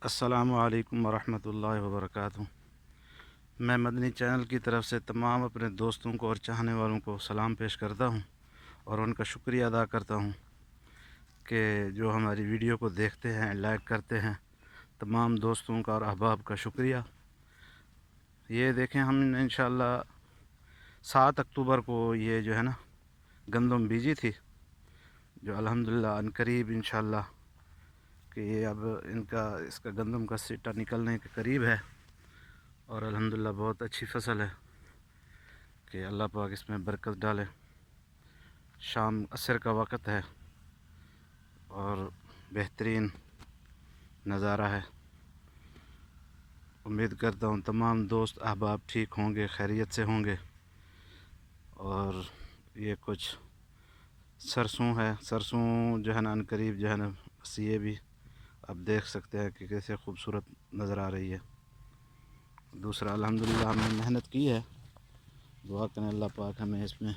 السلام علیکم ورحمۃ اللہ وبرکاتہ۔ میں مدنی چینل کی طرف سے تمام اپنے دوستوں کو اور چاہنے والوں کو سلام پیش کرتا ہوں اور ان کا شکریہ ادا کرتا ہوں کہ جو ہماری ویڈیو کو دیکھتے ہیں، لائک کرتے ہیں۔ تمام دوستوں کا اور احباب کا شکریہ۔ یہ دیکھیں، ہم نے انشاءاللہ 7 اکتوبر کو یہ جو ہے نا گندم بیجی تھی، جو الحمدللہ عنقریب انشاءاللہ کہ یہ اب اس کا گندم کا سٹا نکلنے کے قریب ہے، اور الحمدللہ بہت اچھی فصل ہے کہ اللہ پاک اس میں برکت ڈالے۔ شام عصر کا وقت ہے اور بہترین نظارہ ہے۔ امید کرتا ہوں تمام دوست احباب ٹھیک ہوں گے، خیریت سے ہوں گے۔ اور یہ کچھ سرسوں ہے، سرسوں جو ہے نا عنقریب جو ہے نا، بس یہ بھی آپ دیکھ سکتے ہیں کہ کیسے خوبصورت نظر آ رہی ہے۔ دوسرا الحمدللہ ہم نے محنت کی ہے، دعا کریں اللہ پاک ہمیں اس میں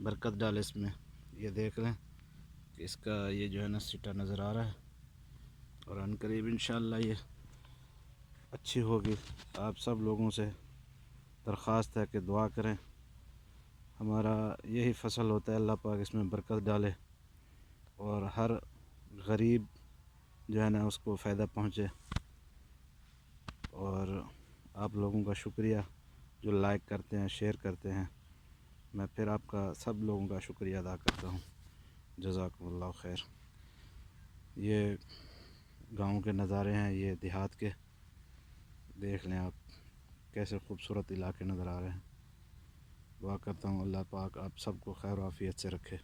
برکت ڈالے۔ اس میں یہ دیکھ لیں کہ اس کا یہ جو ہے نا سٹا نظر آ رہا ہے، اور عنقریب انشاءاللہ یہ اچھی ہوگی۔ آپ سب لوگوں سے درخواست ہے کہ دعا کریں، ہمارا یہی فصل ہوتا ہے، اللہ پاک اس میں برکت ڈالے اور ہر غریب جو ہے نا اس کو فائدہ پہنچے۔ اور آپ لوگوں کا شکریہ جو لائک کرتے ہیں، شیئر کرتے ہیں، میں پھر آپ کا سب لوگوں کا شکریہ ادا کرتا ہوں۔ جزاکم اللہ خیر۔ یہ گاؤں کے نظارے ہیں، یہ دیہات کے، دیکھ لیں آپ کیسے خوبصورت علاقے نظر آ رہے ہیں۔ دعا کرتا ہوں اللہ پاک آپ سب کو خیر و عافیت سے رکھے۔